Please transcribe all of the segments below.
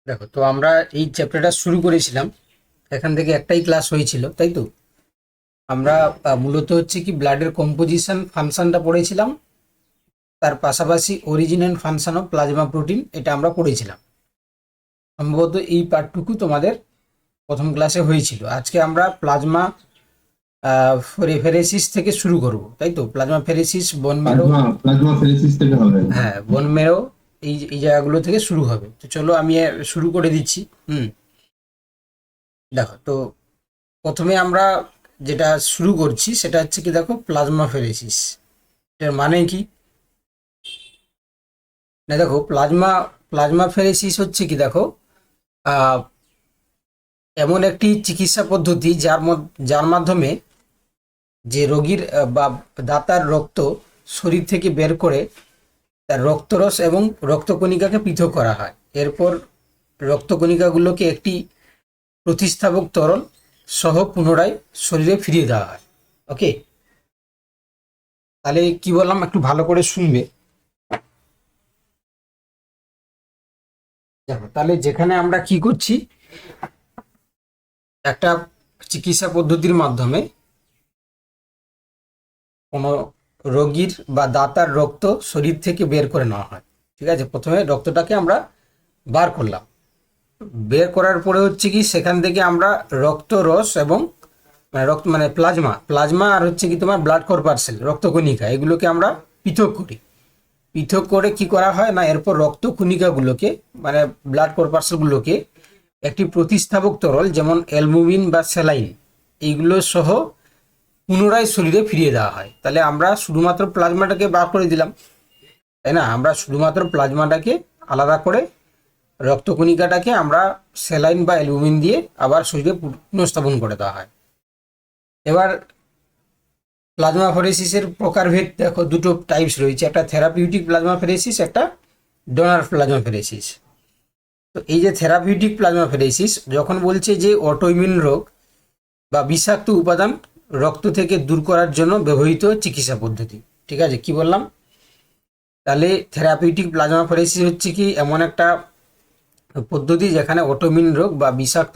দেখো, তো আমরা এই চ্যাপ্টারটা শুরু করেছিলাম, এখান থেকে একটাই ক্লাস হয়েছিল, তাই তো? আমরা মূলত হচ্ছে কি ব্লাডের কম্পোজিশন ফাংশনটা পড়েছিলাম, তার পাশাপাশি origin and function of plasma protein এটা আমরা পড়েছিলাম। সম্ভবত এই পার্টটুকু তোমাদের প্রথম ক্লাসে হয়েছিল। আজকে আমরা প্লাজমা ফেরেসিস থেকে শুরু করব, তাই তো? প্লাজমা ফেরেসিস, বোন মেরো। প্লাজমা ফেরেসিস থেকে হবে। হ্যাঁ, বোন মেরো, এই এই জায়গাগুলো থেকে শুরু হবে। তো চলো আমি শুরু করে দিচ্ছি। দেখো তো, প্রথমে আমরা যেটা শুরু করছি সেটা হচ্ছে কি, দেখো, প্লাজমা ফেরেসিস। এর মানে কি? না, দেখো, প্লাজমা প্লাজমা ফেরেসিস হচ্ছে কি, দেখো, আহ, এমন একটি চিকিৎসা পদ্ধতি যার মাধ্যমে যে রোগীর বা দাতার রক্ত শরীর থেকে বের করে তার রক্তরস এবং রক্তকণিকাকে পৃথক করা হয়। এরপর রক্তকণিকাগুলোকে একটি প্রতিস্থাপক তরল সহ পুনরায় শরীরে ফিরিয়ে দেওয়া হয়। ওকে, তাহলে কি বললাম একটু ভালো করে শুনবে। দেখো, তাহলে যেখানে আমরা কি করছি, একটা চিকিৎসা পদ্ধতির মাধ্যমে কোনো রোগীর বা দাতার রক্ত শরীর থেকে বের করে নেওয়া হয়। ঠিক আছে, প্রথমে রক্তটাকে আমরা বার করলাম। বের করার পরে হচ্ছে কি, সেখান থেকে আমরা রক্ত রস এবং রক্ত মানে প্লাজমা প্লাজমা আর হচ্ছে কি তোমার ব্লাড কর্পাসেল, রক্তকণিকা, এগুলোকে আমরা পৃথক করি। পৃথক করে কি করা হয় না, এরপর রক্তকণিকাগুলোকে মানে ব্লাড কর্পাসেলগুলোকে একটি প্রতিস্থাপক তরল যেমন অ্যালবুমিন বা স্যালাইন এইগুলো সহ পুনরায় শরীরে ফিরিয়ে দেওয়া হয়। তাহলে আমরা শুধুমাত্র প্লাজমাটাকে বার করে দিলাম, তাই না? আমরা শুধুমাত্র প্লাজমাটাকে আলাদা করে রক্তকণিকাটাকে আমরা স্যালাইন বা অ্যালবুমিন দিয়ে আবার শরীরে পুনঃস্থাপন করে দেওয়া হয়। এবার প্লাজমা ফেরেসিসের প্রকারভেদ দেখো, দুটো টাইপস রয়েছে, একটা থেরাপিউটিক প্লাজমা ফেরেসিস, একটা ডোনার প্লাজমা ফেরেসিস। তো এই যে থেরাপিউটিক প্লাজমা ফেরেসিস, যখন বলছে যে অটোইমিউন রোগ বা বিষাক্ত উপাদান রক্ত থেকে দূর করার জন্য ব্যবহৃত চিকিৎসা পদ্ধতি। ঠিক আছে, কি বললাম? তাহলে থেরাপিউটিক প্লাজমা ফেরেসিস হচ্ছে কি এমন একটা পদ্ধতি যেখানে অটোইমিউন রোগ বা বিষাক্ত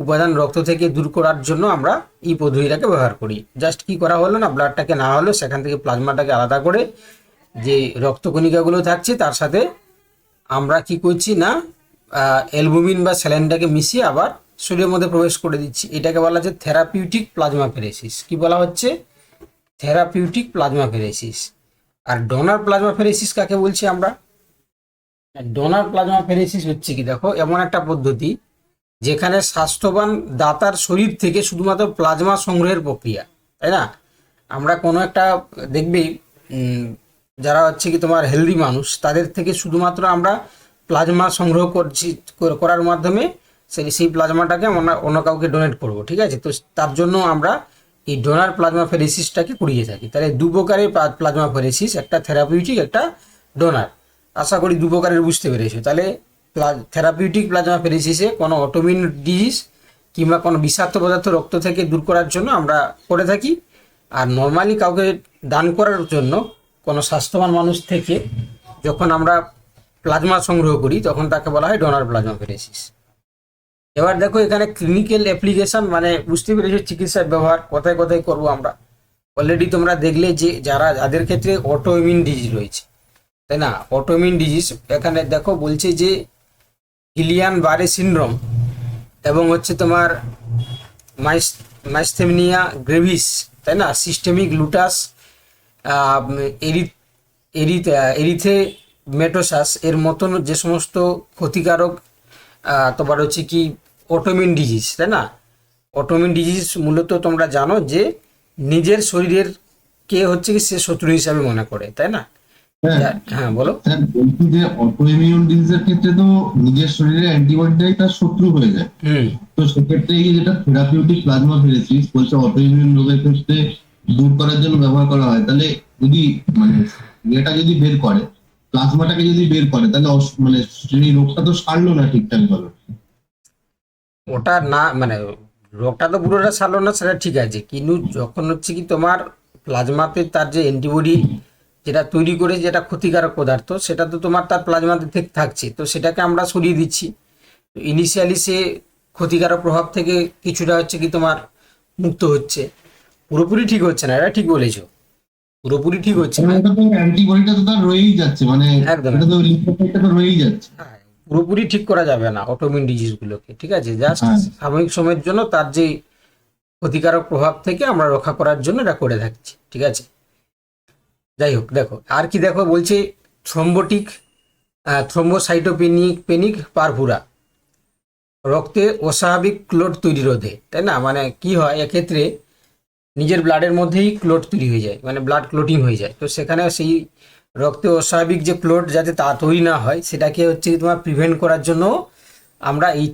উপাদান রক্ত থেকে দূর করার জন্য আমরা এই পদ্ধতিটাকে ব্যবহার করি। জাস্ট কি করা হলো না, ব্লাডটাকে না হলো সেখান থেকে প্লাজমাটাকে আলাদা করে যে রক্তকণিকাগুলো থাকছে তার সাথে আমরা কি করছি না, অ্যালবুমিন বা স্যালাইনটাকে মিশিয়ে আবার শরীরের মধ্যে প্রবেশ করে দিচ্ছি। এটাকে বলা হচ্ছে থেরাপিউটিক প্লাজমা ফেরেসিস। কি বলা হচ্ছে? Therapeutic plasma pheresis. আর ডোনার প্লাজমা ফেরেসিস কাকে বলছি আমরা? ডোনার প্লাজমা ফেরেসিস হচ্ছে কি, দেখো, এমন একটা পদ্ধতি যেখানে স্বাস্থ্যবান দাতার শরীর থেকে শুধুমাত্র প্লাজমা সংগ্রহের প্রক্রিয়া, তাই না? আমরা কোনো একটা দেখবেই, যারা হচ্ছে কি তোমার হেলদি মানুষ, তাদের থেকে শুধুমাত্র আমরা প্লাজমা সংগ্রহ করছি, করার মাধ্যমে সেই প্লাজমাটাকে আমরা অন্য কাউকে ডোনেট করব। ঠিক আছে, তো তার জন্য আমরা এই ডোনার প্লাজমা ফেরেসিসটাকে করিয়ে থাকি। তাহলে দু প্রকারের প্লাজমা ফেরেসিস, একটা থেরাপিউটিক, একটা ডোনার। আশা করি দু প্রকারের বুঝতে পেরেছো। তাহলে থেরাপিউটিক প্লাজমা ফেরেসিসে কোনো অটোমিউন ডিজিজ কিংবা কোনো বিষাক্ত পদার্থ রক্ত থেকে দূর করার জন্য আমরা করে থাকি। আর নর্মালি কাউকে দান করার জন্য কোনো স্বাস্থ্যবান মানুষ থেকে যখন আমরা প্লাজমা সংগ্রহ করি তখন তাকে বলা হয় ডোনার প্লাজমা ফেরেসিস। এবার দেখো, এখানে ক্লিনিক্যাল অ্যাপ্লিকেশন মানে বুঝতে পেরেছো চিকিৎসার ব্যবহার কোথায় কোথায় করবো আমরা। অলরেডি তোমরা দেখলে যে যাদের ক্ষেত্রে অটোইমিউন ডিজিজ রয়েছে, তাই না? অটোইমিউন ডিজিজ এখানে দেখো বলছে যে গিলিয়ান বারে সিনড্রোম এবং হচ্ছে তোমার মাইস্থেমিয়া গ্রেভিস, তাই না? সিস্টেমিক লুটাস এরিথেমেটোসাস এর মতন যে সমস্ত ক্ষতিকারক তোমার হচ্ছে কি অটোইমিউন ডিজিজ, তাই না? অটোইমিউন ডিজিজ মূলত তোমরা জানো যে নিজের শরীরের কে হচ্ছে কি সে শত্রু হিসাবে মনে করে, তাই না? হ্যাঁ, হ্যাঁ, বলো। স্যার বলছি যে অটো ইমিউন ডিজিজের ক্ষেত্রে তো নিজের শরীরে অ্যান্টিবডিটাই তার শত্রু হয়ে যায়। হুম। তো সেক্ষেত্রে এই যেটা থেরাপিউটিক প্লাজমা ফেরেসিস বলছে অটো ইমিউন রোগের ক্ষেত্রে দূর করার জন্য ব্যবহার করা হয়, তাহলে যদি মানে এটা যদি বের করে, প্লাজমাটাকে যদি বের করে, তাহলে মানে সেই রোগটা তো সারলো না ঠিকঠাক ভাবে। ওটা না মানে রোগটা তো পুরোটা সারলো না, সেটা ঠিক আছে, কিন্তু যখন হচ্ছে কি তোমার প্লাজমাতে তার যে অ্যান্টিবডি যেটা তৈরি করে যেটা ক্ষতিকারক পদার্থ সেটা তো তোমার তার প্লাজমাতে থেকে থাকছে, তো সেটাকে আমরা সরিয়ে দিচ্ছি। তো ইনিশিয়ালি সে ক্ষতিকারক প্রভাব থেকে কিছুটা হচ্ছে কি তোমার মুক্ত হচ্ছে, পুরোপুরি ঠিক হচ্ছে না, এটা ঠিক বলেছো, পুরোপুরি ঠিক হচ্ছে না। এটা তো অ্যান্টিবডিটা তো তার রয়েই যাচ্ছে, মানে একদম এটা তো লিম্ফোসাইটটা তো রয়েই যাচ্ছে। হ্যাঁ, পুরোপুরি ঠিক করা যাবে না অটোইমিউন ডিজিজগুলোকে, ঠিক আছে, জাস্ট হ্যাঁ, সাময়িক সময়ের জন্য তার যে ক্ষতিকারক প্রভাব থেকে আমরা রক্ষা করার জন্য এটা করে থাকছি, ঠিক আছে। যাই হোক, দেখো আর কি, দেখো বলছে থ্রম্বোটিক থ্রম্বোসাইটোপেনিক পেনিক পারপুরা, রক্তে অস্বাভাবিক ক্লোট তৈরি রোধে, তাই না? মানে কি হয় এক্ষেত্রে, নিজের ব্লাডের মধ্যেই ক্লোট তৈরি হয়ে যায়, মানে ব্লাড ক্লোটিং হয়ে যায়, তো সেখানে সেই রক্তে অস্বাভাবিক যে ক্লোট যাতে তা তৈরি না হয় সেটাকে হচ্ছে কি তোমার প্রিভেন্ট করার জন্য আমরা এই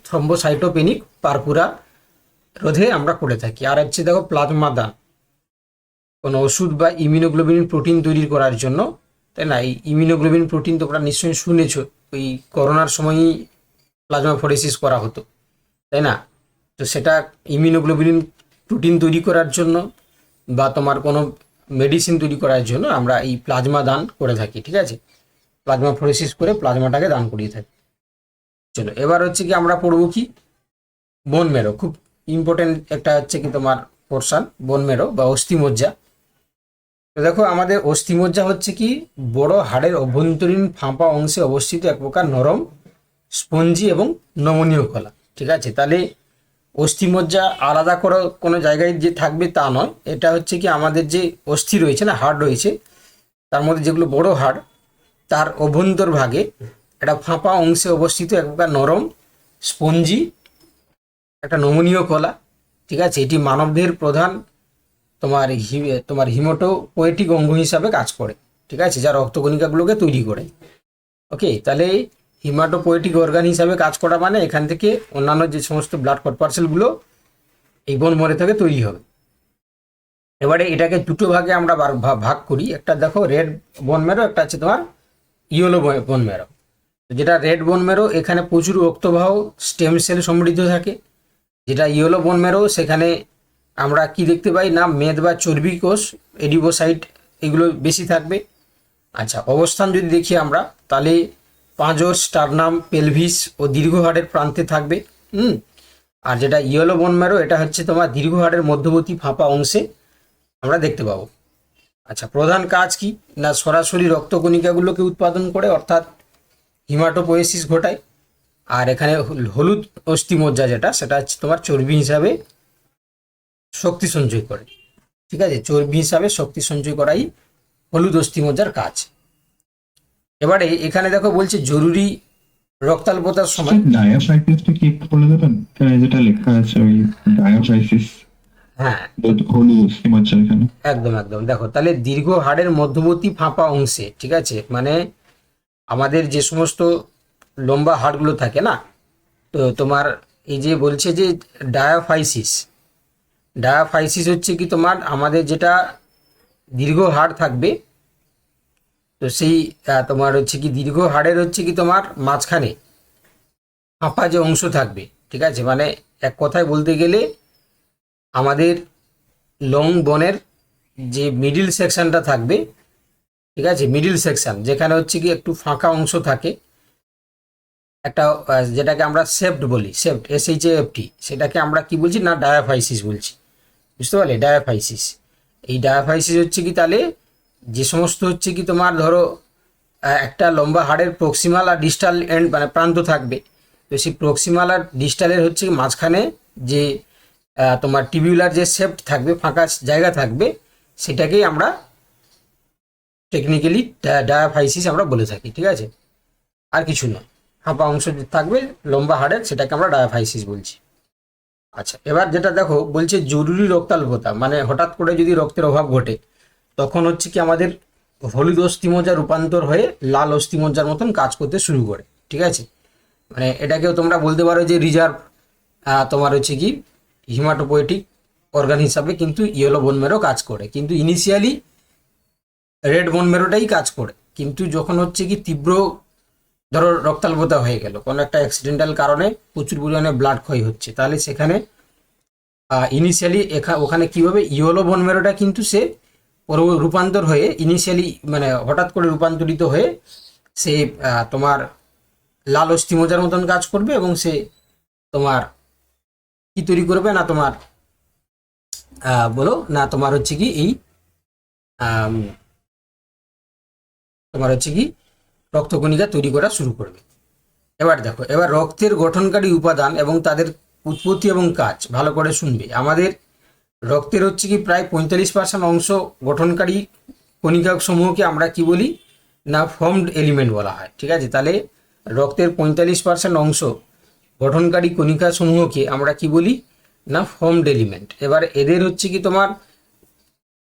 থ্রম্বোসাইটোপেনিক পারপুরা রোধে আমরা করে থাকি। আর হচ্ছে দেখো প্লাজমা দান, কোনো ওষুধ বা ইমিউনোগ্লোবিন প্রোটিন তৈরি করার জন্য, তাই না? এই ইমিউনোগ্লোবিন প্রোটিন তোমরা নিশ্চয়ই শুনেছো, ওই করোনার সময়ই প্লাজমা ফোরেসিস করা হতো, তাই না? তো সেটা ইমিউনোগ্লোবিন প্রোটিন তৈরি করার জন্য বা তোমার কোনো মেডিসিন তৈরি করার জন্য আমরা এই প্লাজমা দান করে থাকি, ঠিক আছে, প্লাজমা ফোরেসিস করে প্লাজমাটাকে দান করিয়ে থাকি। চলো এবার হচ্ছে কি আমরা পড়বো কি, বোন মেরো, খুব ইম্পর্টেন্ট একটা হচ্ছে কি তোমার পোর্শন, বোন মেরো বা অস্থিমজ্জা। তো দেখো আমাদের অস্থিমজ্জা হচ্ছে কি বড় হাড়ের অভ্যন্তরীণ ফাঁপা অংশে অবস্থিত এক প্রকার নরম, স্পঞ্জি এবং নমনীয় কলা, ঠিক আছে। তাহলে অস্থিমজ্জা আলাদা করে কোনো জায়গায় যে থাকবে তা নয়, এটা হচ্ছে কি আমাদের যে অস্থি রয়েছে না, হাড় রয়েছে, তার মধ্যে যেগুলো বড় হাড় তার অভ্যন্তর ভাগে একটা ফাঁপা অংশে অবস্থিত এক প্রকার নরম, স্পঞ্জি, একটা নমনীয় কলা, ঠিক আছে। এটি মানবদেহের প্রধান তোমার হিমোটোপোয়েটিক অঙ্গ হিসাবে কাজ করে, ঠিক আছে, যা রক্তকণিকাগুলোকে তৈরি করে। ওকে, তাহলে হিমাটোপোয়েটিক অর্গান হিসাবে কাজ করা মানে এখান থেকে অন্যান্য যে সমস্ত ব্লাড কর্পাসেলগুলো এই বোন ম্যারো থেকে তৈরি হবে। এবারে এটাকে দুটো ভাগে আমরা ভাগ করি, একটা দেখো রেড বোন ম্যারো, একটা আছে তোমার ইয়েলো বোন ম্যারো। যেটা রেড বোন ম্যারো এখানে প্রচুর রক্তবাহ স্টেম সেল সমৃদ্ধ থাকে, যেটা ইয়েলো বোন ম্যারো সেখানে আমরা কি দেখতে পাই না, মেদ বা চর্বি কোষ, এডিবোসাইট, এগুলো বেশি থাকবে। আচ্ছা, অবস্থান যদি দেখি আমরা, তাহলে পাঁজর, স্টারনাম, পেলভিস ও দীর্ঘ হাড়ের প্রান্তে থাকবে। আর যেটা ইয়েলো বোন ম্যারো এটা হচ্ছে তোমার দীর্ঘ হাড়ের মধ্যবর্তী ফাঁপা অংশে আমরা দেখতে পাবো। আচ্ছা, প্রধান কাজ কি না, সরাসরি রক্তকণিকাগুলোকে উৎপাদন করে, অর্থাৎ হিমাটোপোয়েসিস ঘটায়। আর এখানে হলুদ অস্থিমজ্জা যেটা, সেটা হচ্ছে তোমার চর্বি হিসাবে শক্তি সঞ্চয় করে, ঠিক আছে, চর্বি হিসাবে শক্তি সঞ্চয় করাই হলুদ অস্থিমজ্জার কাজ। এবারে এখানে দেখো বলছে জরুরি রক্তাল্পতার সময়, ডায়াফাইসিসটা কি একটু বলে দেবেন? এখানে যেটা লেখা আছে ওই ডায়াফাইসিস, হ্যাঁ হলুদ অস্থিমজ্জা এখানে। একদম একদম, দেখো তাহলে দীর্ঘ হাড়ের মধ্যবর্তী ফাঁপা অংশে, ঠিক আছে, মানে আমাদের যে সমস্ত লম্বা হাড়গুলো থাকে না, তো তোমার এই যে বলছে যে ডায়াফাইসিস, ডায়াফাইসিস হচ্ছে কি তোমার আমাদের যেটা দীর্ঘ হাড় থাকবে, তো সেই তোমার হচ্ছে কি দীর্ঘ হাড়ের হচ্ছে কি তোমার মাঝখানে ফাঁপা যে অংশ থাকবে, ঠিক আছে, মানে এক কথায় বলতে গেলে আমাদের লং বোনের যে মিডিল সেকশনটা থাকবে, ঠিক আছে, মিডিল সেকশন যেখানে হচ্ছে কি একটু ফাঁকা অংশ থাকে, একটা যেটাকে আমরা সেপ্ট বলি, সেপ্ট SHAFT, সেটাকে আমরা কি বলছি না ডায়াফাইসিস বলছি, বুঝতে পারলে, ডায়াফাইসিস। এই ডায়াফাইসিস হচ্ছে কি তাহলে যে সমস্ত হচ্ছে কি তোমার ধরো একটা লম্বা হাড়ের প্রক্সিমাল আর ডিস্টাল এন্ড মানে প্রান্ত থাকবে, তো সেই প্রক্সিমাল আর ডিস্টালের হচ্ছে কি মাঝখানে যে তোমার টিবিউলার যে সেপ্ট থাকবে, ফাঁকা জায়গা থাকবে, সেটাকেই আমরা টেকনিক্যালি ডায়াফাইসিস আমরা বলে থাকি, ঠিক আছে, আর কিছু নয়। ফাঁপা অংশ যে থাকবে লম্বা হাড়ের, সেটাকে আমরা ডায়াফাইসিস বলছি। আচ্ছা, এবার যেটা দেখো বলছে জরুরি রক্তাল্পতা, মানে হঠাৎ করে যদি রক্তের অভাব ঘটে তখন হচ্ছে কি আমাদের হলুদ অস্থিমজ্জা রূপান্তর হয়ে লাল অস্থিমজ্জার মতন কাজ করতে শুরু করে, ঠিক আছে, মানে এটাকেও তোমরা বলতে পারো যে রিজার্ভ তোমার হচ্ছে কি হিমাটোপোয়েটিক অর্গান হিসাবে কিন্তু ইয়েলো বোন ম্যারো কাজ করে, কিন্তু ইনিশিয়ালি রেড বোন ম্যারোটাই কাজ করে। কিন্তু যখন হচ্ছে কি তীব্র ধরো রক্তাল্পতা হয়ে গেল, কোনো একটা অ্যাক্সিডেন্টাল কারণে প্রচুর পরিমাণে ব্লাড ক্ষয় হচ্ছে, তাহলে সেখানে ইনিশিয়ালি ওখানে কীভাবে ইয়েলো বোন ম্যারোটা কিন্তু সে রূপান্তর হয়ে ইনিশিয়ালি মানে হঠাৎ করে রূপান্তরিত হয়ে সে তোমার লাল অস্থিমজ্জার মতন কাজ করবে এবং সে তোমার কি তৈরি করবে না তোমার বলো না তোমার হচ্ছে কি এই আম, তোমার হচ্ছে কি রক্তকণিকা তৈরি করা শুরু করবে। এবার দেখো, এবার রক্তের গঠনকারী উপাদান এবং তাদের উৎপত্তি এবং কাজ ভালো করে শুনবে। আমাদের রক্তের হচ্ছে কি প্রায় 45% অংশ গঠনকারী কণিকা সমূহকে আমরা কি বলি না ফর্মড এলিমেন্ট বলা হয়। ঠিক আছে, তাহলে রক্তের 45% অংশ গঠনকারী কণিকা সমূহকে আমরা কি বলি না ফর্মড এলিমেন্ট। এবার এদের হচ্ছে কি তোমার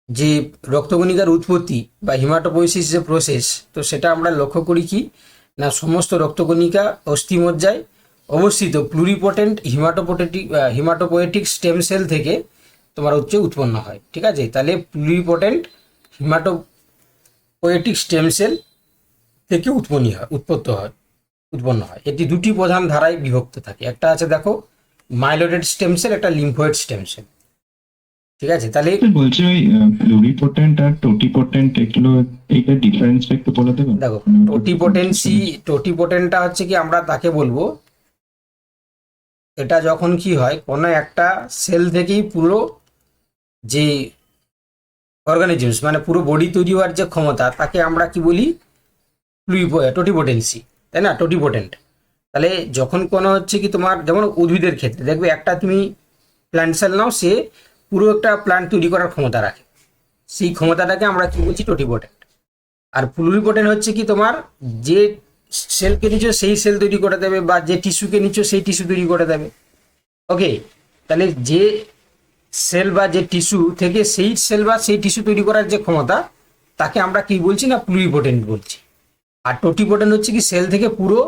যে রক্তকণিকার উৎপত্তি বা হিমাটোপোয়েসিস যে প্রসেস, তো সেটা আমরা লক্ষ্য করি কি না সমস্ত রক্তকণিকা অস্থিমজ্জায় অবস্থিত প্লুরিপটেন্ট হিমাটোপোয়েটিক স্টেম সেল থেকে তোমার হচ্ছে উৎপন্ন হয়। ঠিক আছে, তাহলে প্লুরিপটেন্ট হিমাটোপোয়েটিক স্টেম সেল থেকে উৎপন্ন হয়। এটি দুটি প্রধান ধারায় বিভক্ত থাকে। একটা আছে দেখো মাইলোয়েড স্টেম সেল, একটা লিম্ফোয়েড স্টেম সেল। ঠিক আছে, তাহলে বলছি ওই প্লুরিপোটেন্ট আর টোটিপোটেন্ট এগুলো এইটা ডিফারেন্সটা একটু বলে দেবেন? দেখো টোটিপোটেন্টটা হচ্ছে কি আমরা তাকে বলবো, এটা যখন কি হয় কোনো একটা সেল থেকেই পুরো যে অর্গানিজমস মানে পুরো বডি তৈরি হওয়ার যে ক্ষমতা তাকে আমরা কি বলি টোটিপোটেন্সি, তাই না, টোটিপোটেন্ট। তাহলে যখন কোনো হচ্ছে কি তোমার যেমন উদ্ভিদের ক্ষেত্রে দেখবে একটা তুমি প্ল্যান্ট সেল নাও, সে পুরো একটা প্ল্যান্ট তৈরি করার ক্ষমতা রাখে, সেই ক্ষমতাটাকে আমরা কি বলছি টোটিপোটেন্ট। আর প্লুরিপোটেন্ট হচ্ছে কি তোমার যে সেলকে নিচ্ছ সেই সেল তৈরি করে দেবে বা যে টিস্যুকে নিচ্ছ সেই টিস্যু তৈরি করে দেবে। ওকে, তাহলে যে সেল বা যে টিস্যু থেকে সেই সেল বা সেই টিস্যু তৈরি করার যে ক্ষমতা তাকে আমরা কি বলছি না প্লুরিপোটেন্ট বলছি। আর টোটিপোটেন্ট হচ্ছে কি সেল থেকে পুরো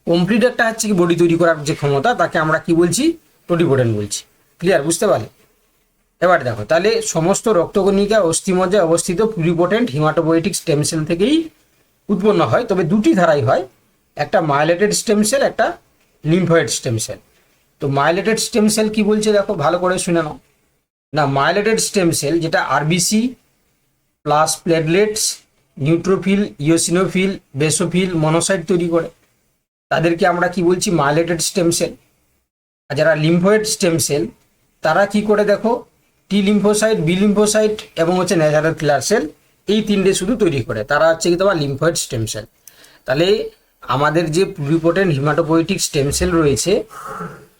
কমপ্লিট একটা হচ্ছে কি বডি তৈরি করার যে ক্ষমতা তাকে আমরা কি বলছি টোটিপোটেন্ট বলছি। ক্লিয়ার, বুঝতে পারলে? এবার দেখো, তাহলে সমস্ত রক্তকণিকা অস্থিমজ্জায় অবস্থিত প্লুরিপোটেন্ট হিমাটোপোয়েটিক স্টেম সেল থেকেই উৎপন্ন হয়, তবে দুটি ধারাই হয়, একটা মাইলেটেড স্টেম সেল, একটা লিম্ফয়েড স্টেম সেল। তো মাইলেটেড স্টেম সেল কি বলছে দেখো ভালো করে শুনে নাও না। মাইলেটেড স্টেম সেল যেটা RBC plus platelets, neutrophil, eosinophil, basophil, monocyte তৈরি করে, তাদেরকে আমরা কি বলছি মাইলেটেড স্টেম সেল। আর যারা লিম্ফয়েড স্টেম সেল তারা কি করে দেখো টি লিম্ফোসাইট, বি লিম্ফোসাইট এবং হচ্ছে ন্যাচারাল কিলার সেল, এই তিনটে শুধু তৈরি করে, তারা হচ্ছে কি তোমার লিম্ফয়েড স্টেম সেল। তাহলে আমাদের যে প্লুরিপোটেন্ট হিমাটোপোয়েটিক স্টেম সেল রয়েছে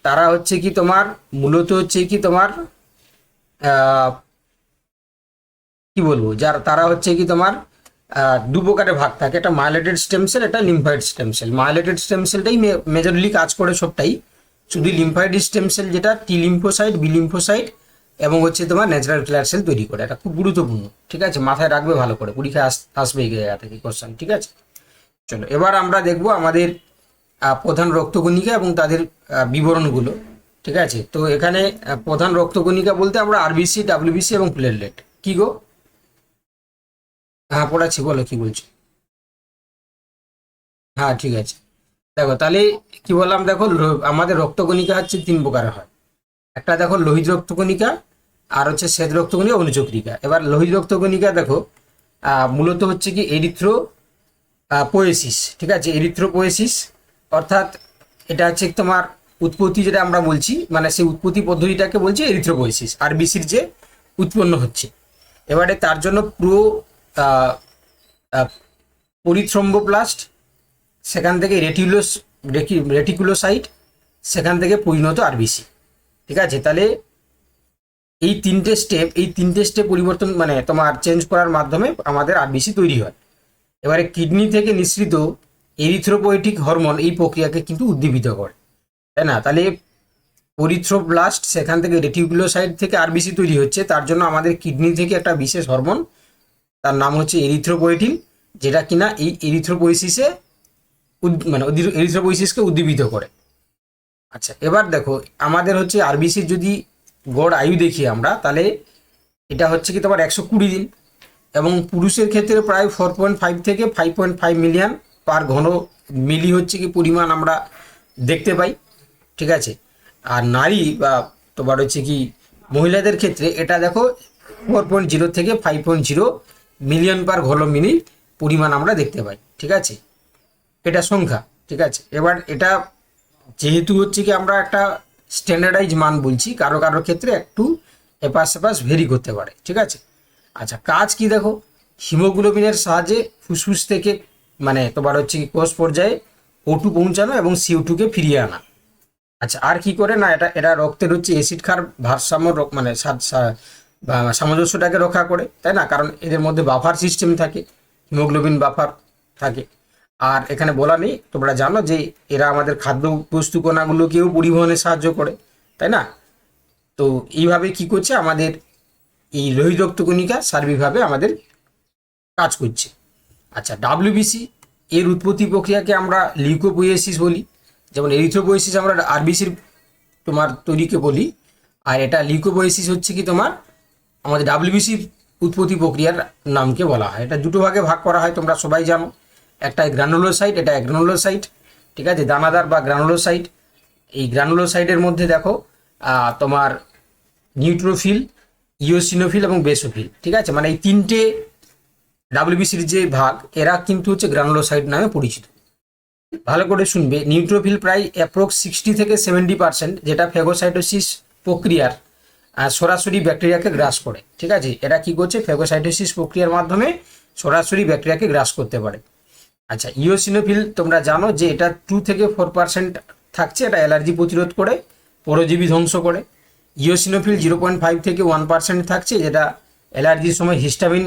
তারা হচ্ছে কি তোমার মূলত হচ্ছে কি তোমার কি বলবো তারা হচ্ছে কি তোমার দু প্রকারে ভাগ থাকে, একটা মাইলেটেড স্টেম সেল, একটা lymphoid stem cell. Myeloid stem সেলটাই মেজরলি কাজ করে সবটাই, শুধু লিম্ফয়েড স্টেম সেল যেটা টি লিম্ফোসাইট, বি লিম্ফোসাইট এবং হচ্ছে তোমার ন্যাচারাল কিলার সেল তৈরি করে। এটা খুব গুরুত্বপূর্ণ, ঠিক আছে, মাথায় রাখবে ভালো করে, পরীক্ষায় আসবে এই জায়গা থেকে কোশ্চেন। ঠিক আছে, চলো এবার আমরা দেখবো আমাদের প্রধান রক্তকণিকা এবং তাদের বিবরণগুলো। ঠিক আছে, তো এখানে প্রধান রক্তকণিকা বলতে আমরা আরবিসি, ডাব্লিউবিসি এবং প্লেটলেট। কি গো? হ্যাঁ পড়াচ্ছি, বলো কি বলছো। হ্যাঁ ঠিক আছে, দেখো তাহলে কি বললাম, দেখো আমাদের রক্তকণিকা হচ্ছে তিন প্রকারের হয়। একটা দেখো লোহিত রক্তকণিকা, আর হচ্ছে শ্বেত রক্তকণিকা, অনুচক্রিকা। এবার লোহিত রক্তকণিকা দেখো মূলত হচ্ছে কি পোয়েসিস। ঠিক আছে, এরিথ্রোপোয়েসিস অর্থাৎ এটা হচ্ছে তোমার উৎপত্তি যেটা আমরা বলছি, মানে সেই উৎপত্তি পদ্ধতিটাকে বলছি এরিথ্রোপোয়েসিস, আরবিসির যে উৎপন্ন হচ্ছে। এবারে তার জন্য পুরো পরিথ্রম্বোপ্লাস্ট, সেখান থেকে রেটিকুলোসাইট, সেখান থেকে পরিণত আরবিসি। ঠিক আছে, তাহলে এই তিনটে স্টেপ পরিবর্তন মানে তোমার চেঞ্জ করার মাধ্যমে আমাদের আরবিসি তৈরি হয়। এবারে কিডনি থেকে নিঃসৃত এরিথ্রোপোয়েটিক হরমোন এই প্রক্রিয়াকে কিন্তু উদ্দীপিত করে, তাই না? তাহলে পরিথ্রোব্লাস্ট, সেখান থেকে রেটিকুলোসাইট থেকে আরবিসি তৈরি হচ্ছে, তার জন্য আমাদের কিডনি থেকে একটা বিশেষ হরমোন, তার নাম হচ্ছে এরিথ্রোপোয়েটিন, যেটা কিনা এই এরিথ্রোপোয়েসিসে মানে এরিথ্রোপোয়েসিসকে উদ্দীপিত করে। আচ্ছা, এবার দেখো আমাদের হচ্ছে আরবিসির যদি গড় আয়ু দেখি আমরা, তাহলে এটা হচ্ছে কি তোমার 120 দিন, এবং পুরুষের ক্ষেত্রে প্রায় 4.5 থেকে 5.5 মিলিয়ন পার ঘন মিলি হচ্ছে কি পরিমাণ আমরা দেখতে পাই। ঠিক আছে, আর নারী বা তোমার হচ্ছে কি মহিলাদের ক্ষেত্রে এটা দেখো 4.0 থেকে 5.0 মিলিয়ন পার ঘন মিনিট পরিমাণ আমরা দেখতে পাই। ঠিক আছে, এটা সংখ্যা। ঠিক আছে, এবার এটা যেহেতু হচ্ছে কি আমরা একটা স্ট্যান্ডার্ডাইজ মান বলছি, কারো কারো ক্ষেত্রে একটু এপাশ সেপাশ ভেরি করতে পারে। ঠিক আছে, আচ্ছা কাজ কি দেখো, হিমোগ্লোবিনের সাহায্যে ফুসফুস থেকে মানে তোমার হচ্ছে কি কোষ পর্যায়ে O2 পৌঁছানো এবং CO2 ফিরিয়ে আনা। আচ্ছা আর কি করে না, এটা রক্তের হচ্ছে অ্যাসিড ক্ষার ভারসাম্য মানে সামঞ্জস্যটাকে রক্ষা করে, তাই না? কারণ এদের মধ্যে বাফার সিস্টেম থাকে, হিমোগ্লোবিন বাফার থাকে। আর এখানে বলা নেই, তোমরা জানো যে এরা আমাদের খাদ্য বস্তু কণাগুলোকেও পরিবহনে সাহায্য করে, তাই না? তো এইভাবে কি করছে, আমাদের এই লোহিত রক্তকণিকা সার্বিকভাবে আমাদের কাজ করছে। আচ্ছা WBC এর উৎপত্তি প্রক্রিয়াকে আমরা লিউকোপোয়েসিস বলি, যেমন এরিথ্রোপোয়েসিস আমরা আরবিসির তোমার তৈরিকে বলি, আর এটা লিউকোপোয়েসিস হচ্ছে কি তোমার আমাদের WBC উৎপত্তি প্রক্রিয়ার নামকে বলা হয়। এটা দুটো ভাগে ভাগ করা হয়, তোমরা সবাই জানো, একটা গ্রানুলোসাইট, এটা অ্যাগ্রানুলোসাইট। ঠিক আছে, দানাদার বা গ্রানুলোসাইট। এই গ্রানুলোসাইটের মধ্যে দেখো তোমার নিউট্রোফিল, ইওসিনোফিল এবং বেসোফিল। ঠিক আছে, মানে এই তিনটে WBCর যে ভাগ, এরা কিন্তু হচ্ছে গ্রানুলোসাইট নামে পরিচিত। ভালো করে শুনবে, নিউট্রোফিল প্রায় অ্যাপ্রক্স 60 থেকে 70%, যেটা ফেগোসাইটোসিস প্রক্রিয়ার সরাসরি ব্যাকটেরিয়াকে গ্রাস করে। ঠিক আছে, এটা কি করছে, ফেগোসাইটোসিস প্রক্রিয়ার মাধ্যমে সরাসরি ব্যাকটেরিয়াকে গ্রাস করতে পারে। আচ্ছা ইওসিনোফিল তোমরা জানো যে এটা 2 থেকে 4% থাকছে, এটা অ্যালার্জি প্রতিরোধ করে, পরজীবী ধ্বংস করে। ইওসিনোফিল 0.5 থেকে 1% থাকছে, যেটা অ্যালার্জির সময় হিস্টামিন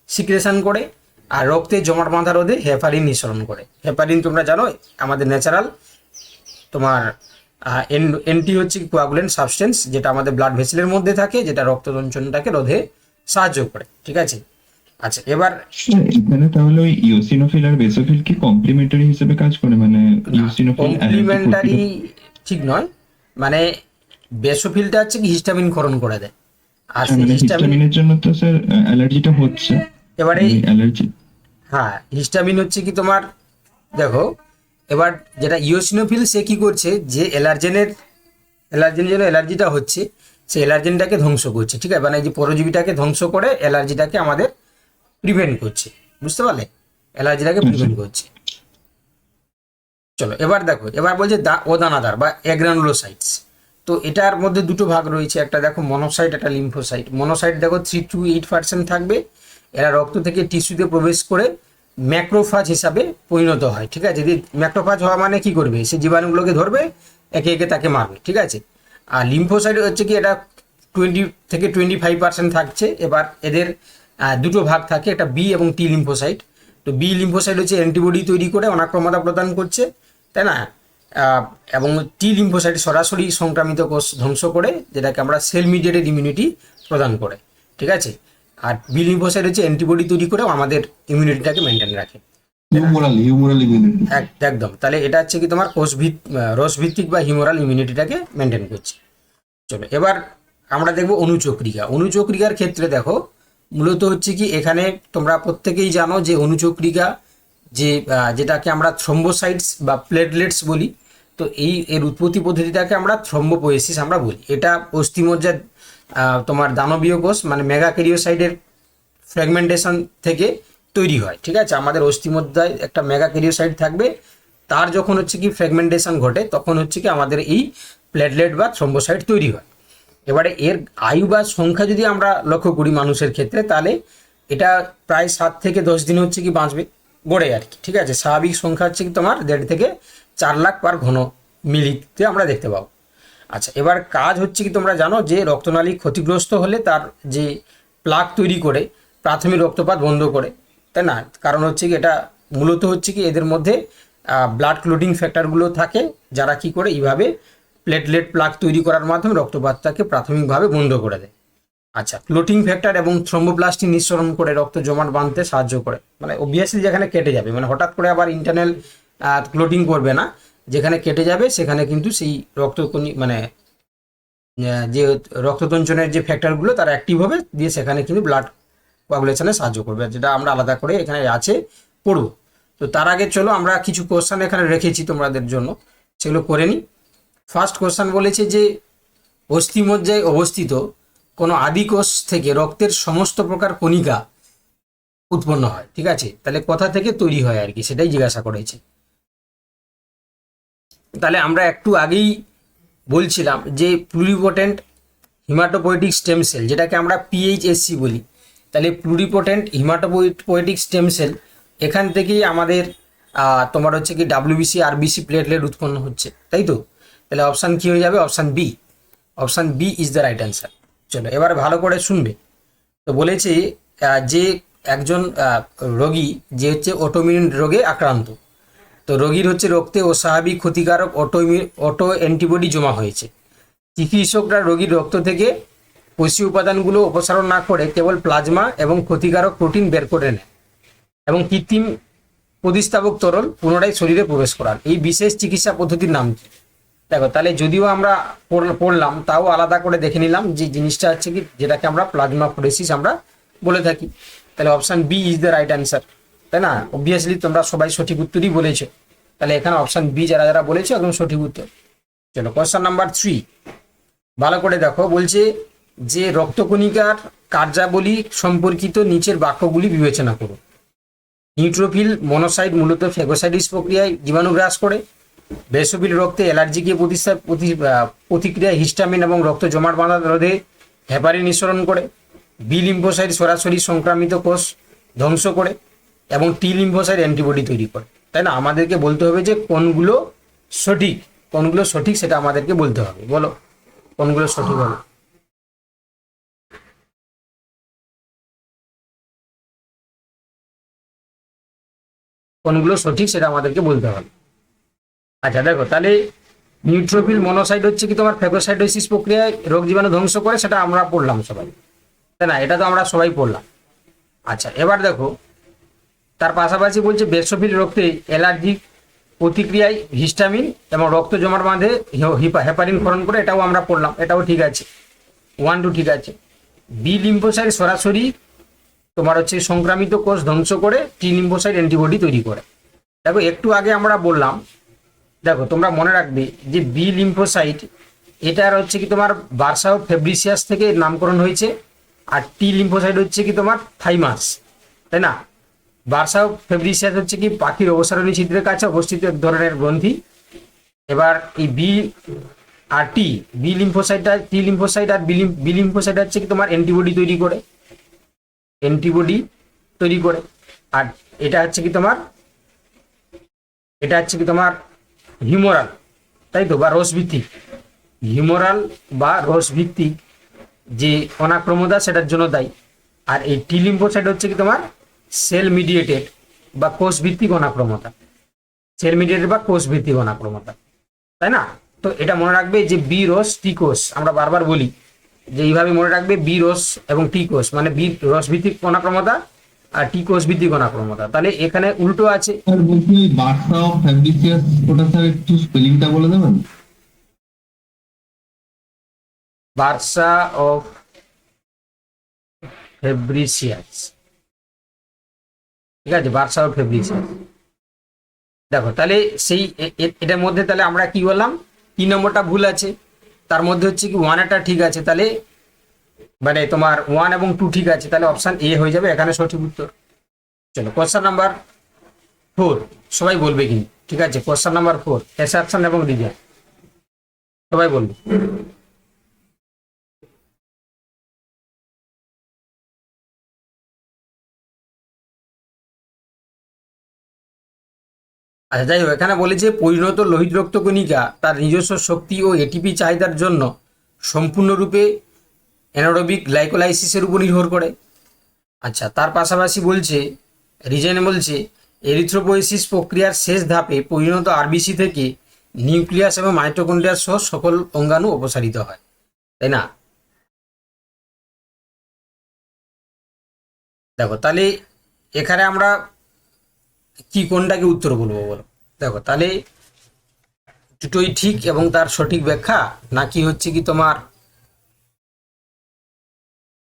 সিক্রেশন করে আর রক্তে জমাট বাঁধা রোধে হেপারিন নিঃসরণ করে। হেপারিন তোমরা জানো আমাদের ন্যাচারাল তোমার এন্টি হচ্ছে কোয়াগুলেন্ট সাবস্টেন্স, যেটা আমাদের ব্লাড ভেসেলের মধ্যে থাকে, যেটা রক্তসঞ্চালনটাকে রোধে সাহায্য করে। ঠিক আছে, আচ্ছা এবার এখানে তাহলে ওই ইওসিনোফিল আর বেসোফিল কি কমপ্লিমেন্টারি হিসেবে কাজ করে, মানে ইওসিনোফিল কমপ্লিমেন্টারি ঠিক নয়, মানে বেসোফিলটা হচ্ছে কি হিস্টামিন ক্ষরণ করে দেয়, আর মানে হিস্টামিন হিস্টামিনের জন্য তো স্যার অ্যালার্জিটা হচ্ছে, এবারে অ্যালার্জি। হ্যাঁ হিস্টামিন হচ্ছে কি তোমার দেখো, এবার যেটা ইওসিনোফিল সে কি করছে, যে অ্যালার্জেন যেন অ্যালার্জিটা হচ্ছে সেই অ্যালার্জেনটাকে ধ্বংস করছে। ঠিক আছে, মানে এই যে পরজীবীটাকে ধ্বংস করে অ্যালার্জিটাকে আমাদের প্রিভেন্ট করছে, বুঝতে পারলে, অ্যালার্জিটাকে প্রিভেন্ট করছে। চলো এবার দেখো, এবার বলছে দানাদার বা অ্যাগ্রানুলোসাইটস। তো এটার মধ্যে দুটো ভাগ রয়েছে, একটা দেখো মনোসাইট, একটা লিম্ফোসাইট। মনোসাইট দেখো 3 to 8% থাকবে, এরা রক্ত থেকে টিস্যুতে প্রবেশ করে ম্যাক্রোফাজ হিসাবে পরিণত হয়। ঠিক আছে, যদি ম্যাক্রোফাজ হওয়া মানে কি করবে, সে জীবাণুগুলোকে ধরবে, একে একে তাকে মারবে। ঠিক আছে, আর লিম্ফোসাইট হচ্ছে কি এটা 20 থেকে 25% থাকছে। এবার এদের দুটো ভাগ থাকে, একটা বি এবং টি লিম্ফোসাইট। তো বি লিম্ফোসাইট হচ্ছে অ্যান্টিবডি তৈরি করে অনাক্রমতা প্রদান করছে, তাই না? এবং টি লিম্ফোসাইট সরাসরি সংক্রামিত কোষ ধ্বংস করে, যেটাকে আমরা সেল মিডিয়েটেড ইমিউনিটি প্রদান করে। ঠিক আছে, আর বি লিম্ফোসাইট হচ্ছে অ্যান্টিবডি তৈরি করে আমাদের ইমিউনিটিটাকে মেনটেন রাখে। Humoral immunity. একদম, তাহলে এটা হচ্ছে কি তোমার রসভিত্তিক বা হিউমোরাল ইমিউনিটিটাকে মেনটেন করছে। চলো এবার আমরা দেখবো অনুচক্রিকা। অনুচক্রিকার ক্ষেত্রে দেখো মূলত হচ্ছে কি, এখানে তোমরা প্রত্যেকেই জানো যে অনুচক্রিকা যেটাকে আমরা থ্রম্বোসাইটস বা প্লেটলেটস বলি, তো এর উৎপত্তি পদ্ধতিটাকে আমরা থ্রম্বোপোয়েসিস আমরা বলি। এটা অস্থিমজ্জার তোমার দানবীয় কোষ মানে মেগাক্যারিওসাইটের ফ্র্যাগমেন্টেশন থেকে তৈরি হয়। ঠিক আছে, আমাদের অস্থিমজ্জায় একটা মেগাক্যারিওসাইট থাকবে, তার যখন হচ্ছে কি ফ্র্যাগমেন্টেশন ঘটে, তখন হচ্ছে কি আমাদের এই প্লেটলেট বা থ্রম্বোসাইট তৈরি হয়। এবারে এর আয়ু বা সংখ্যা যদি আমরা লক্ষ্য করি মানুষের ক্ষেত্রে, তাহলে এটা প্রায় 7 থেকে 10 দিন হচ্ছে কি বাঁচবে গড়ে আর কি। ঠিক আছে, স্বাভাবিক সংখ্যা হচ্ছে কি তোমার 1.5 থেকে 4 লাখ পার ঘন মিলিতে আমরা দেখতে পাবো। আচ্ছা এবার কাজ হচ্ছে কি, তোমরা জানো যে রক্তনালী ক্ষতিগ্রস্ত হলে তার যে প্লাক তৈরি করে প্রাথমিক রক্তপাত বন্ধ করে, তাই না? কারণ হচ্ছে কি এটা মূলত হচ্ছে কি এদের মধ্যে ব্লাড ক্লোটিং ফ্যাক্টরগুলো থাকে, যারা কি করে এইভাবে প্লেটলেট প্লাক তৈরি করার মাধ্যমে রক্তপাতটাকে প্রাথমিকভাবে বন্ধ করে দেয়। আচ্ছা ক্লোটিং ফ্যাক্টর এবং থ্রম্বোপ্লাস্টিন নিঃসরণ করে রক্ত জমাট বাঁধতে সাহায্য করে, মানে অবভিয়াসলি যেখানে কেটে যাবে, মানে হঠাৎ করে আবার ইন্টারনাল ক্লোটিং করবে না, যেখানে কেটে যাবে সেখানে কিন্তু সেই মানে যে রক্ততঞ্চনের যে ফ্যাক্টরগুলো তারা অ্যাক্টিভ হবে, দিয়ে সেখানে কিন্তু ব্লাড কোয়াগুলেশনে সাহায্য করবে, যেটা আমরা আলাদা করে এখানে আছে পড়ব। তো তার আগে চলো আমরা কিছু কোশ্চেন এখানে রেখেছি তোমাদের জন্য, সেগুলো করে নিই। ফার্স্ট কোশ্চেন বলেছে যে অস্থিমজ্জায় অবস্থিত কোনো আদিকোষ থেকে রক্তের সমস্ত প্রকার কণিকা উৎপন্ন হয়, ঠিক আছে? তাহলে কোথা থেকে তৈরি হয় আর কি, সেটাই জিজ্ঞাসা করেছে। তাহলে আমরা একটু আগেই বলছিলাম যে প্লুরিপোটেন্ট হিমাটোপোয়েটিক স্টেম সেল, যেটাকে আমরা পিএইচএসসি বলি, তাহলে প্লুরিপোটেন্ট হিমাটোপোয়েটিক স্টেম সেল, এখান থেকেই আমাদের তোমার হচ্ছে কি ডাব্লিউবিসি আরবিসি প্লেটলেট উৎপন্ন হচ্ছে, তাই তো? তাহলে অপশান কী হয়ে যাবে? Option B. Option B is the right answer. চলো এবার ভালো করে শুনবে। তো বলেছে যে একজন রোগী যে হচ্ছে অটোইমিউন রোগে আক্রান্ত, তো রোগীর হচ্ছে রক্তে অস্বাভাবিক ক্ষতিকারক অটো অ্যান্টিবডি জমা হয়েছে। চিকিৎসকরা রোগীর রক্ত থেকে কোষীয় উপাদানগুলো অপসারণ না করে কেবল প্লাজমা এবং ক্ষতিকারক প্রোটিন বের করে নেয় এবং কৃত্রিম প্রতিস্থাপক তরল পুনরায় শরীরে প্রবেশ করান। এই বিশেষ চিকিৎসা পদ্ধতির নাম কি? দেখো, তাহলে যদিও আমরা পড়লাম, তাও আলাদা করে দেখে নিলাম যে জিনিসটা হচ্ছে কি, যেটাকে আমরা প্লাজমা ফোরেসিস আমরা বলে থাকি। তাহলে option B is the right answer, তাই না? অবভিয়াসলি তোমরা সবাই সঠিক উত্তরই বলেছো, তাহলে এখানে অপশান বি যারা যারা বলেছো একদম সঠিক উত্তর। চলো কোয়েশ্চন নাম্বার 3 ভালো করে দেখো। বলছে যে রক্তকণিকার কার্যাবলী সম্পর্কিত নিচের বাক্যগুলি বিবেচনা করো। নিউট্রোফিল মনোসাইট মূলত ফ্যাগোসাইটিস প্রক্রিয়ায় জীবাণু গ্রাস করে। বেসোফিল রক্তে অ্যালার্জিকে প্রতিক্রিয়া হিস্টামিন এবং রক্ত জমাট বাঁধা রোধে হেপারিন নিঃসরণ করে। বি লিম্ফোসাইট সরাসরি সংক্রামিত কোষ ধ্বংস করে এবং টি লিম্ফোসাইট অ্যান্টিবডি তৈরি করে, তাই না? আমাদেরকে বলতে হবে যে কোনগুলো সঠিক সেটা আমাদেরকে বলতে হবে। বলো কোনগুলো সঠিক হবে? কোনগুলো সঠিক সেটা আমাদেরকে বলতে হবে। আচ্ছা দেখো, তাহলে নিউট্রোফিল মনোসাইট হচ্ছে কি তোমার ফ্যাগোসাইটোসিস প্রক্রিয়ায় রোগ জীবাণু ধ্বংস করে, সেটা আমরা পড়লাম সবাই, তাই না? এটা তো আমরা সবাই পড়লাম। আচ্ছা এবার দেখো, তার পাশাপাশি বলছে বেসোফিল রক্তে অ্যালার্জিক প্রতিক্রিয়ায় হিস্টামিন এবং রক্ত জমাট বাঁধে হেপারিন ক্ষরণ করে, এটাও আমরা পড়লাম, এটাও ঠিক আছে। 1 2 ঠিক আছে। বি লিম্ফোসাইট সরাসরি তোমার হচ্ছে সংক্রামিত কোষ ধ্বংস করে, টি লিম্ফোসাইট অ্যান্টিবডি তৈরি করে। দেখো একটু আগে আমরা বললাম, দেখো তোমরা মনে রাখবে যে বি লিম্ফোসাইট এটার হচ্ছে কি তোমার বার্সাও ফেব্রিসিয়াস থেকে নামকরণ হয়েছে, আর টি লিম্ফোসাইট হচ্ছে কি তোমার থাইমাস, তাই না? বার্সাও ফেব্রিসিয়াস হচ্ছে কি পাখির অবসারণী ছিদ্রের কাছে অবস্থিত এক ধরনের গ্রন্থি। এবার এই বি আর টি লিম্ফোসাইট আর বি লিম্ফোসাইট হচ্ছে কি তোমার অ্যান্টিবডি তৈরি করে, আর এটা হচ্ছে কি তোমার হিউমোরাল, তাই তো, বা রসভিত্তিক, হিউমোরাল বা রসভিত্তিক যে অনাক্রমতা সেটার জন্য দায়ী। আর এই টি লিম্ফোসাইট হচ্ছে কি তোমার সেল মিডিয়েটেড বা কোষ ভিত্তিক অনাক্রমতা, তাই না? তো এটা মনে রাখবে যে বি রস টি কোষ, আমরা বারবার বলি যে এইভাবে মনে রাখবে, বি রস এবং টি কোষ মানে বি রস ভিত্তিক অনাক্রমতা আর টি কোষ ভিত্তিক অনাক্রমতা। তাহলে এখানে উল্টো আছে। স্যার বলছি ওই বার্সা অফ ফ্যাব্রিসিয়াস, ওটা স্যার একটু স্পেলিংটা বলে দেবেন? বার্সা অফ ফেব্রিসিয়াস, ঠিক আছে, বার্সা অফ ফেব্রিসিয়াস। দেখো তাহলে সেই এটার মধ্যে তাহলে আমরা কি বললাম, 3 নম্বরটা ভুল আছে, তার মধ্যে হচ্ছে কি 1 এটা ঠিক আছে, তাহলে মানে তোমার 1 এবং 2 ঠিক আছে, তাহলে অপশান এ হয়ে যাবে এখানে সঠিক উত্তর। চলো কোয়েশ্চন নাম্বার 4 সবাই বলবে কিন্তু, ঠিক আছে? কোয়েশ্চন নাম্বার 4 অ্যাসারশন এবং রিজন সবাই বলবে। আচ্ছা যাই হোক, এখানে বলেছে পরিণত লোহিত রক্তকণিকা তার নিজস্ব শক্তি ও এটিপি চাহিদার জন্য সম্পূর্ণরূপে অ্যানারোবিক গ্লাইকোলাইসিসের উপর নির্ভর করে। আচ্ছা তার পাশাপাশি বলছে রিজনে বলছে এরিথ্রোপোয়েসিস প্রক্রিয়ার শেষ ধাপে পরিণত আরবিসি থেকে নিউক্লিয়াস এবং মাইটোকন্ড্রিয়া সহ সকল অঙ্গাণু অপসারিত হয়, তাই না? দেখো তাহলে এখানে আমরা কি কোনটাকে উত্তর বলবো বলো? দেখো তাহলে দুটোই ঠিক এবং তার সঠিক ব্যাখ্যা, নাকি হচ্ছে কি তোমার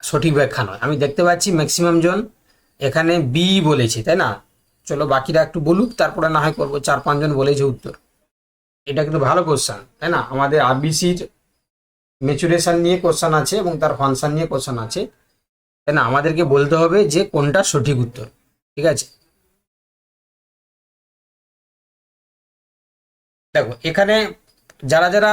সঠিক ব্যাখ্যা নয়? আমি দেখতে পাচ্ছি ম্যাক্সিমাম জন এখানে বি বলেছে, তাই না? চলো বাকিরা একটু বলুক, তারপরে না হয় করবো। 4-5 জন বলেছে উত্তর। এটা কিন্তু ভালো কোশ্চেন, তাই না? আমাদের আরবিসির ম্যাচুরেশন নিয়ে কোশ্চেন আছে এবং তার ফাংশন নিয়ে কোশ্চেন আছে, তাই না? আমাদেরকে বলতে হবে যে কোনটা সঠিক উত্তর, ঠিক আছে? দেখো এখানে যারা যারা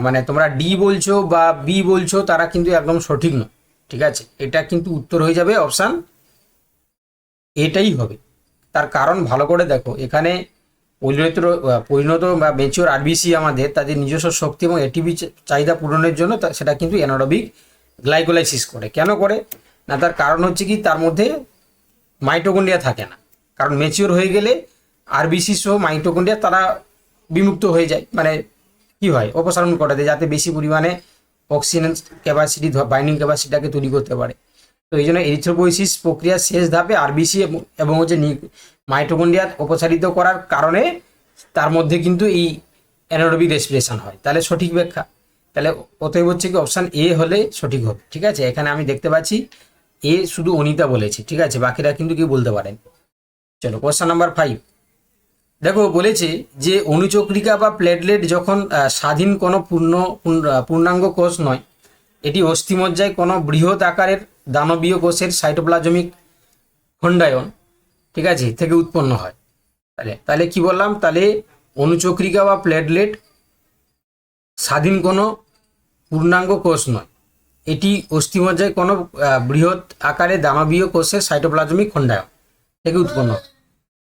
মানে তোমরা ডি বলছো বা বি বলছো তারা কিন্তু একদম সঠিক নয়, ঠিক আছে? এটা কিন্তু উত্তর হয়ে যাবে অপশান এটাই হবে। তার কারণ ভালো করে দেখো, এখানে পরিণত বা ম্যাচিওর আরবিসি আমাদের তাদের নিজস্ব শক্তি এবং এটিপি চাহিদা পূরণের জন্য সেটা কিন্তু অ্যানারোবিক গ্লাইকোলাইসিস করে। কেন করে না? তার কারণ হচ্ছে কি, তার মধ্যে মাইটোকন্ড্রিয়া থাকে না। কারণ ম্যাচিওর হয়ে গেলে আরবিসি সহ মাইটোকন্ড্রিয়া তারা বিমুক্ত হয়ে যায়, মানে কি হয়, অপসারণ করে দেয়, যাতে বেশি পরিমাণে অক্সিজেন ক্যাপাসিটি বাইন্ডিং ক্যাপাসিটিটাকে তৈরি করতে পারে। তো এই জন্য এরিথ্রোপোয়েসিস প্রক্রিয়ার শেষ ধাপে আরবিসি এবং হচ্ছে মাইটোকন্ড্রিয়া অপসারিত করার কারণে তার মধ্যে কিন্তু এই অ্যানারোবিক রেসপিরেশন হয়। তাহলে সঠিক ব্যাখ্যা, তাহলে অতএব হচ্ছে কি অপশান এ হলে সঠিক হবে, ঠিক আছে? এখানে আমি দেখতে পাচ্ছি এ শুধু অনিতা বলেছে, ঠিক আছে? বাকিরা কিন্তু কেউ বলতে পারেন। চলো কোশ্চেন নাম্বার 5। দেখো বলেছে যে অণুচক্রিকা বা প্লেটলেট যখন স্বাধীন কোনো পূর্ণাঙ্গ কোষ নয়, এটি অস্থিমজ্জায় কোনো বৃহৎ আকারের দানবীয় কোষের সাইটোপ্লাজমিক খণ্ডায়ন, ঠিক আছে, থেকে উৎপন্ন হয়। তাহলে কি বললাম? তাহলে অণুচক্রিকা বা প্লেটলেট স্বাধীন কোনো পূর্ণাঙ্গ কোষ নয়, এটি অস্থিমজ্জায় কোনো বৃহৎ আকারে দানবীয় কোষের সাইটোপ্লাজমিক খণ্ডায়ন থেকে উৎপন্ন হয়।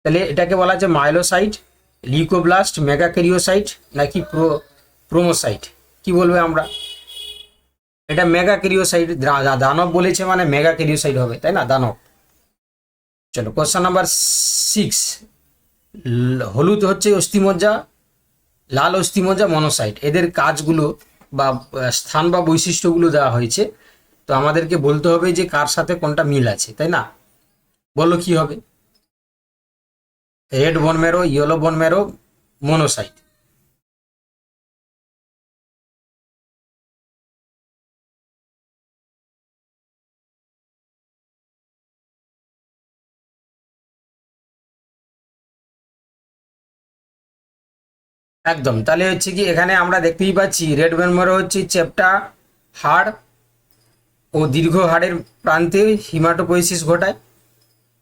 তাহলে এটাকে বলা হচ্ছে মাইলোসাইট, লিউকোব্লাস্ট, মেগাক্যারিওসাইট নাকি প্রোমোসাইট? কি বলবে আমরা? এটা মেগাক্যারিওসাইট। দানব বলেছে মানে মেগাক্যারিওসাইট হবে, তাই না? দানব। চলো কোশ্চেন নাম্বার 6। হলুদ হচ্ছে অস্থিমজ্জা, লাল অস্থিমজ্জা মনোসাইট। এদের কাজগুলো বা স্থান বা বৈশিষ্ট্যগুলো দেওয়া হয়েছে। তো আমাদেরকে বলতে হবে যে কার সাথে কোনটা মিল আছে, তাই না? বলো কি হবে? Red bone marrow, yellow bone marrow, monocyte. একদম। তাহলে হচ্ছে কি এখানে আমরা দেখতেই পাচ্ছি রেড বোন ম্যারো হচ্ছে চ্যাপ্টা হাড় ও দীর্ঘ হাড়ের প্রান্তে হিমাটোপোয়েসিস ঘটায়।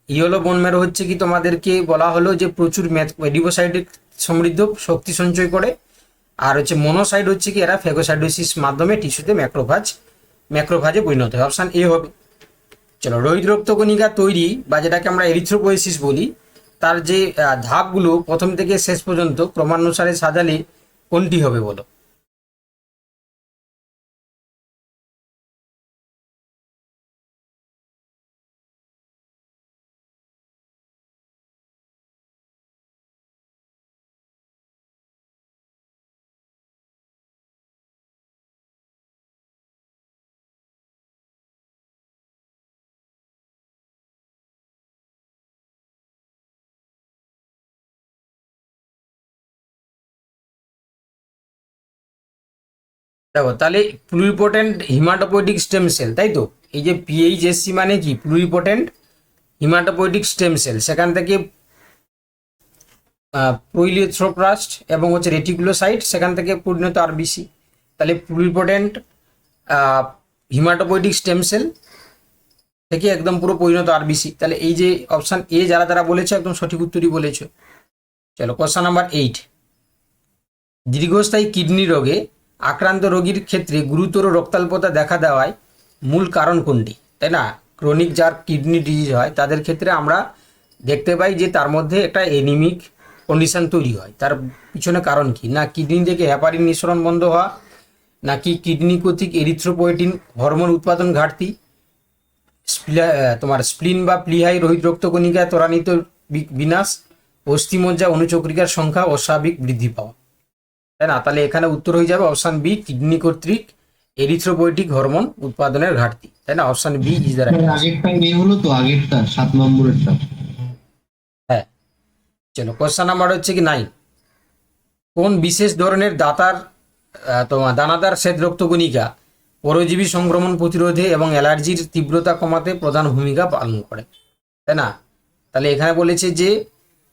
ইয়েলো বোন ম্যারো হচ্ছে কি তোমাদেরকে বলা হলো যে প্রচুর মেডিবোসাইটিক সমৃদ্ধ শক্তি সঞ্চয় করে। আর হচ্ছে মনোসাইট হচ্ছে কি এরা ফেগোসাইটোসিস মাধ্যমে টিস্যুতে ম্যাক্রোফাজে পরিণত হয়। অপশান এ হবে। চলো রোহিত রক্তকণিকা তৈরি বা যেটাকে আমরা এরিথ্রোপোয়েসিস বলি, তার যে ধাপগুলো প্রথম থেকে শেষ পর্যন্ত ক্রমানুসারে সাজালে কোনটি হবে বলো? দেখো তাহলে প্লুরিপোটেন্ট হিমাটোপয়েটিক স্টেম সেল, তাই তো? এই যে পিএইচএসসি মানে কি? Pluripotent haematopoietic stem cell. সেখান থেকে প্রোইলিওথ্রোপ্লাস্ট এবং হচ্ছে রেটিকুলোসাইট, সেখান থেকে পরিণত আরবিসি। তাহলে প্লুরিপোটেন্ট হিমাটোপয়েটিক স্টেম সেল থেকে একদম পুরো পরিণত আরবিসি। তাহলে এই যে অপশান এ যারা যারা বলেছে একদম সঠিক উত্তরই বলেছে। চলো কোশ্চেন নাম্বার 8। দীর্ঘস্থায়ী কিডনি রোগে আক্রান্ত রোগীর ক্ষেত্রে গুরুতর রক্তাল্পতা দেখা দেওয়ায় মূল কারণ কোনটি, তাই না? ক্রনিক যার কিডনি ডিজিজ হয় তাদের ক্ষেত্রে আমরা দেখতে পাই যে তার মধ্যে একটা এনিমিক কন্ডিশন তৈরি হয়। তার পিছনে কারণ কি? না কিডনি থেকে হেপারিন নিঃসরণ বন্ধ হওয়া, নাকি কিডনি কর্তৃক এরিথ্রোপয়েটিন হরমোন উৎপাদন ঘাটতি, তোমার স্প্লিন বা প্লিহাই রোহিত রক্তকণিকায় ত্বরান্বিত বিনাশ, অস্থিমজ্জা অনুচক্রিকার সংখ্যা অস্বাভাবিক বৃদ্ধি পাওয়া, তাই না? তাহলে এখানে উত্তর হয়ে যাবে অপশান বি, কিডনি কর্তৃক এরিথ্রোপয়েটিক হরমোন উৎপাদনের ঘাটতি, তাই না? Option B is the right. আগেরটা এ হলো তো, আগেরটা 7 নম্বরেরটা। হ্যাঁ। চলো কোশ্চেন নাম্বার হচ্ছে কি 9। কোন বিশেষ ধরনের তোমার দানাদার শ্বেত রক্তকণিকা পরজীবী সংক্রমণ প্রতিরোধে এবং অ্যালার্জির তীব্রতা কমাতে প্রধান ভূমিকা পালন করে, তাই না? তাহলে এখানে বলেছে যে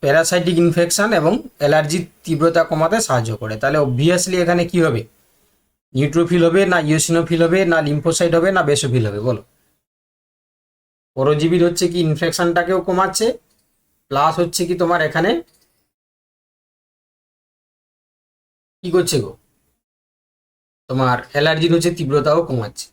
প্যারাসাইটিক ইনফেকশন এবং অ্যালার্জির তীব্রতা কমাতে সাহায্য করে। তাহলে অবভিয়াসলি এখানে কি হবে? নিউট্রোফিল হবে না ইওসিনোফিল হবে না লিম্ফোসাইট হবে না বেসোফিল হবে বলো? পরজীবীর হচ্ছে কি ইনফেকশনটাকেও কমাচ্ছে, প্লাস হচ্ছে কি তোমার এখানে কি করছে গো, তোমার অ্যালার্জির হচ্ছে তীব্রতাও কমাচ্ছে।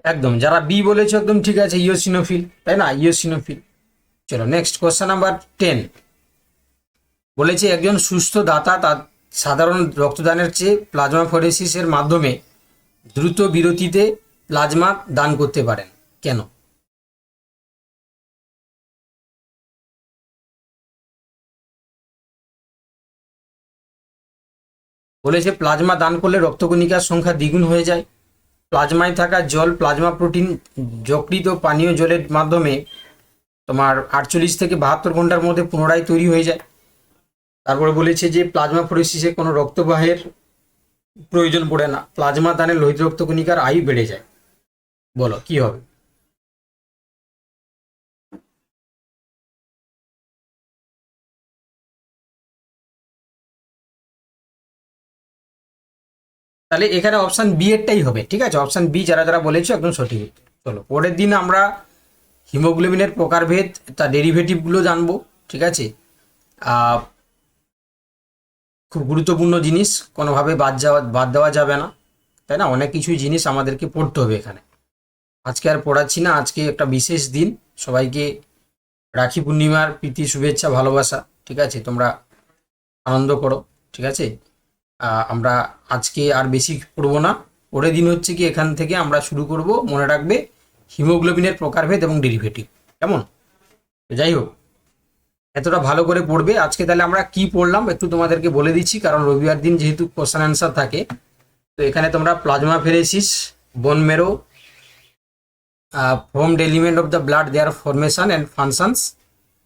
একদম, যারা বি বলেছে একদম ঠিক আছে, ইওসিনোফিল, তাই না, ইওসিনোফিল। চলো নেক্সট কোশ্চেন নাম্বার 10 বলেছে একজন সুস্থ দাতা তার সাধারণ রক্তদানের চেয়ে প্লাজমাফরেসিসের মাধ্যমে দ্রুত বিরতিতে প্লাজমা দান করতে পারেন কেন? বলেছে প্লাজমা দান করলে রক্তকণিকার সংখ্যা দ্বিগুণ হয়ে যায়, প্লাজমায় থাকা জল প্লাজমা প্রোটিন যকৃত পানীয় জলের মাধ্যমে তোমার 48 থেকে 72 ঘন্টার মধ্যে পুনরায় তৈরি হয়ে যায়। তারপরে বলেছে যে প্লাজমা ফোরেসিসে কোনো রক্তবাহের প্রয়োজন পড়ে না, প্লাজমা দানে লোহিত রক্তকণিকার আয়ু বেড়ে যায়। বলো কি হবে? তাহলে এখানে অপশন বি এরটাই হবে, ঠিক আছে, অপশন বি যারা যারা বলেছে একদম সঠিক উত্তর। চলো পরের দিন আমরা হিমোগ্লোবিনের প্রকারভেদ, তার ডেরিভেটিভগুলো জানবো, ঠিক আছে। খুব গুরুত্বপূর্ণ জিনিস, কোনোভাবে বাদ দেওয়া যাবে না, তাই না, অনেক কিছুই জিনিস আমাদেরকে পড়তে হবে এখানে। আজকে আর পড়াচ্ছি না, আজকে একটা বিশেষ দিন, সবাইকে রাখি পূর্ণিমার প্রীতি শুভেচ্ছা ভালোবাসা, ঠিক আছে, তোমরা আনন্দ করো, ঠিক আছে। আমরা আজকে আর বেশি পড়বো না, পরের দিন হচ্ছে কি এখান থেকে আমরা শুরু করব, মনে রাখবে হিমোগ্লোবিনের প্রকারভেদ এবং ডেরিভেটিভ, কেমন? তো যাই হোক, এতটা ভালো করে পড়বে। আজকে তাহলে আমরা কি পড়লাম একটু তোমাদেরকে বলে দিচ্ছি, কারণ রবিবার দিন যেহেতু কোশ্চেন অ্যান্সার থাকে, তো এখানে তোমরা plasmapheresis, bone marrow, formed element of the blood, their formation and functions,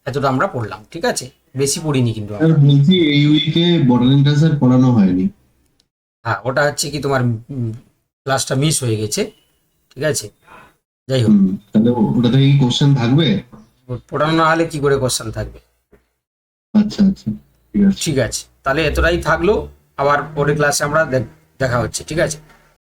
এতটা আমরা পড়লাম, ঠিক আছে, বেশি পড়িনি কিন্তু আর বলছি এই উইকে বটানি ক্লাসের পড়ানো হয়নি। হ্যাঁ, ওটা হচ্ছে কি তোমার ক্লাসটা মিস হয়ে গেছে, ঠিক আছে। যাই হোক, তাহলে ওটা থেকে কি কোশ্চেন থাকবে? পড়ানো না হলে কি করে কোশ্চেন থাকবে? আচ্ছা আচ্ছা, ঠিক আছে। ঠিক আছে, তাহলে এতটাই থাকলো, আবার পরের ক্লাসে আমরা দেখা হচ্ছে, ঠিক আছে।